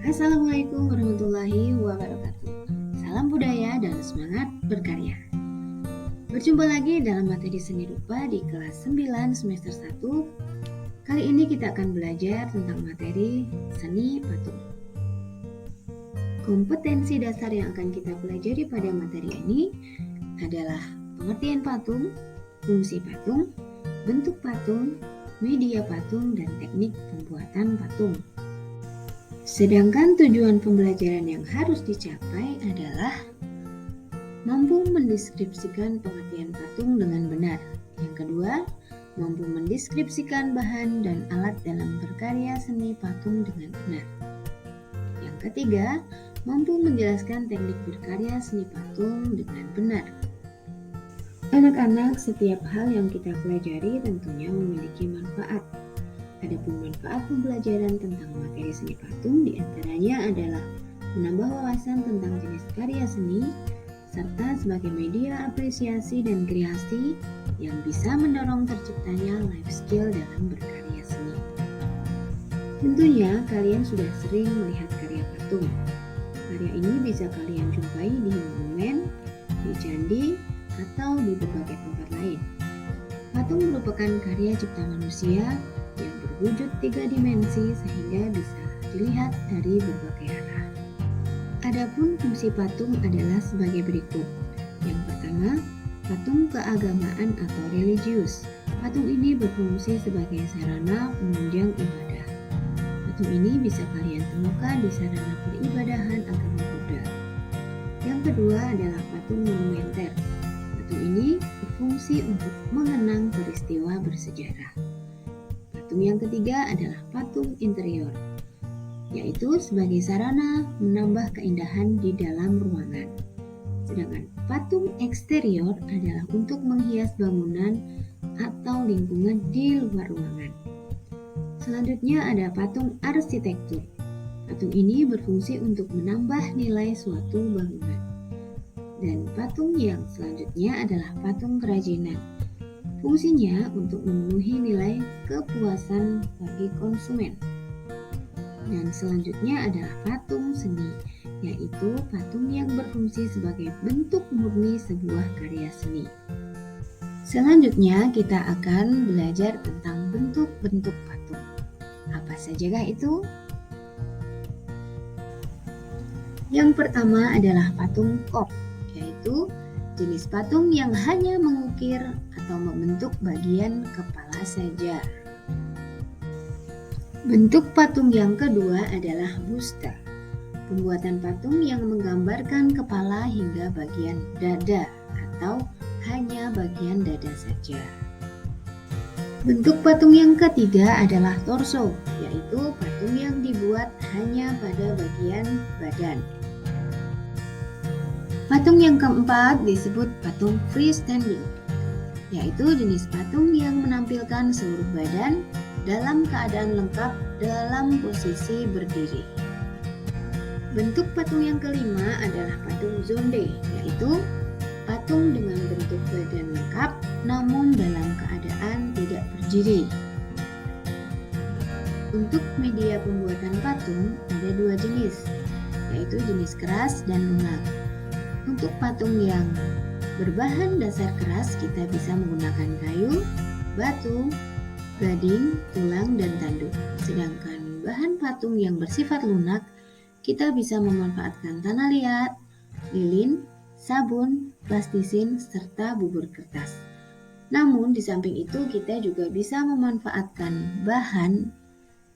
Assalamualaikum warahmatullahi wabarakatuh. Salam budaya dan semangat berkarya. Berjumpa lagi dalam materi seni rupa di kelas 9 semester 1. Kali ini kita akan belajar tentang materi seni patung. Kompetensi dasar yang akan kita pelajari pada materi ini adalah pengertian patung, fungsi patung, bentuk patung, media patung, dan teknik pembuatan patung. Sedangkan tujuan pembelajaran yang harus dicapai adalah mampu mendeskripsikan pengertian patung dengan benar. Yang kedua, mampu mendeskripsikan bahan dan alat dalam berkarya seni patung dengan benar. Yang ketiga, mampu menjelaskan teknik berkarya seni patung dengan benar. Anak-anak, setiap hal yang kita pelajari tentunya memiliki manfaat. Adapun manfaat pembelajaran tentang materi seni patung diantaranya adalah menambah wawasan tentang jenis karya seni, serta sebagai media apresiasi dan kreasi yang bisa mendorong terciptanya life skill dalam berkarya seni. Tentunya kalian sudah sering melihat karya patung. Karya ini bisa kalian jumpai di monumen, di candi, atau di berbagai tempat lain. Patung merupakan karya cipta manusia yang berwujud 3 dimensi sehingga bisa dilihat dari berbagai arah. Adapun fungsi patung adalah sebagai berikut. Yang pertama, patung keagamaan atau religius. Patung ini berfungsi sebagai sarana penunjang ibadah. Patung ini bisa kalian temukan di sarana peribadahan agama Buddha. Yang kedua adalah patung monumenter. Patung ini berfungsi untuk mengenang peristiwa bersejarah. Patung yang ketiga adalah patung interior, yaitu sebagai sarana menambah keindahan di dalam ruangan. Sedangkan patung eksterior adalah untuk menghias bangunan atau lingkungan di luar ruangan. Selanjutnya ada patung arsitektur. Patung ini berfungsi untuk menambah nilai suatu bangunan. Dan patung yang selanjutnya adalah patung kerajinan. Fungsinya untuk memenuhi nilai kepuasan bagi konsumen. Dan selanjutnya adalah patung seni, yaitu patung yang berfungsi sebagai bentuk murni sebuah karya seni. Selanjutnya kita akan belajar tentang bentuk-bentuk patung. Apa sajakah itu? Yang pertama adalah patung kop, yaitu jenis patung yang hanya mengukir atau membentuk bagian kepala saja. Bentuk patung yang kedua adalah busta. Pembuatan patung yang menggambarkan kepala hingga bagian dada atau hanya bagian dada saja. Bentuk patung yang ketiga adalah torso, yaitu patung yang dibuat hanya pada bagian badan. Patung yang keempat disebut patung freestanding, yaitu jenis patung yang menampilkan seluruh badan dalam keadaan lengkap dalam posisi berdiri. Bentuk patung yang kelima adalah patung zonde, yaitu patung dengan bentuk badan lengkap namun dalam keadaan tidak berdiri. Untuk media pembuatan patung ada 2 jenis, yaitu jenis keras dan lunak. Untuk patung yang berbahan dasar keras kita bisa menggunakan kayu, batu, gading, tulang, dan tanduk. Sedangkan bahan patung yang bersifat lunak kita bisa memanfaatkan tanah liat, lilin, sabun, plastisin, serta bubur kertas. Namun di samping itu kita juga bisa memanfaatkan bahan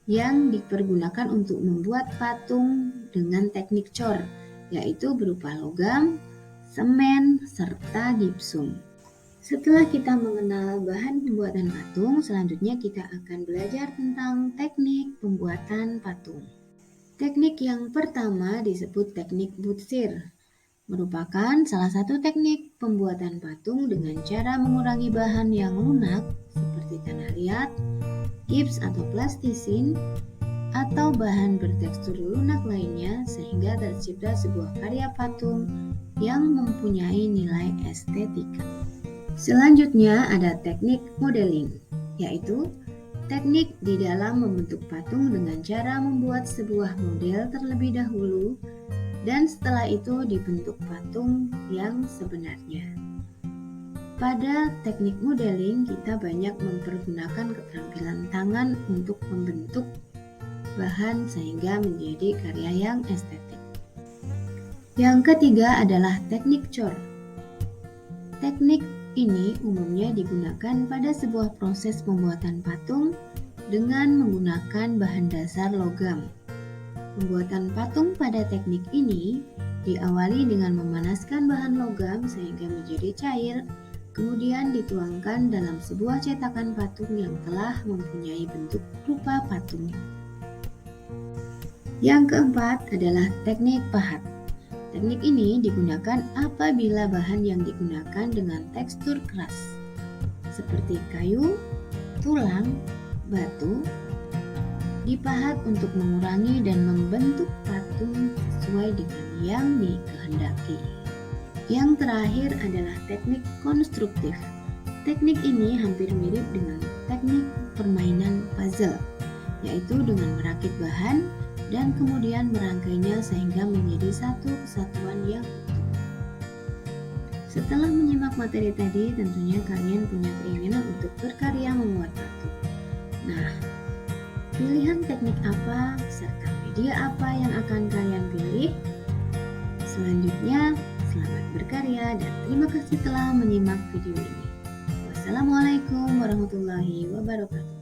yang dipergunakan untuk membuat patung dengan teknik cor, yaitu berupa logam, semen, serta gipsum. Setelah kita mengenal bahan pembuatan patung, selanjutnya kita akan belajar tentang teknik pembuatan patung. Teknik yang pertama disebut teknik butsir, merupakan salah satu teknik pembuatan patung dengan cara mengurangi bahan yang lunak seperti tanah liat, gips atau plastisin, atau bahan bertekstur lunak lainnya sehingga tercipta sebuah karya patung yang mempunyai nilai estetika. Selanjutnya ada teknik modeling, yaitu Teknik di dalam membentuk patung dengan cara membuat sebuah model terlebih dahulu dan setelah itu dibentuk patung yang sebenarnya. Pada teknik modeling, kita banyak mempergunakan keterampilan tangan untuk membentuk bahan sehingga menjadi karya yang estetik. Yang ketiga adalah teknik cor. Teknik ini umumnya digunakan pada sebuah proses pembuatan patung dengan menggunakan bahan dasar logam. Pembuatan patung pada teknik ini diawali dengan memanaskan bahan logam sehingga menjadi cair, kemudian dituangkan dalam sebuah cetakan patung yang telah mempunyai bentuk rupa patung. Yang keempat adalah teknik pahat. Teknik ini digunakan apabila bahan yang digunakan dengan tekstur keras, seperti kayu, tulang, batu, dipahat untuk mengurangi dan membentuk patung sesuai dengan yang dikehendaki. Yang terakhir adalah teknik konstruktif. Teknik ini hampir mirip dengan teknik permainan puzzle, yaitu dengan merakit bahan dan kemudian merangkainya sehingga menjadi satu kesatuan yang utuh. Setelah menyimak materi tadi, tentunya kalian punya keinginan untuk berkarya membuat patung. Nah, pilihan teknik apa serta media apa yang akan kalian pilih? Selanjutnya, selamat berkarya dan terima kasih telah menyimak video ini. Wassalamualaikum warahmatullahi wabarakatuh.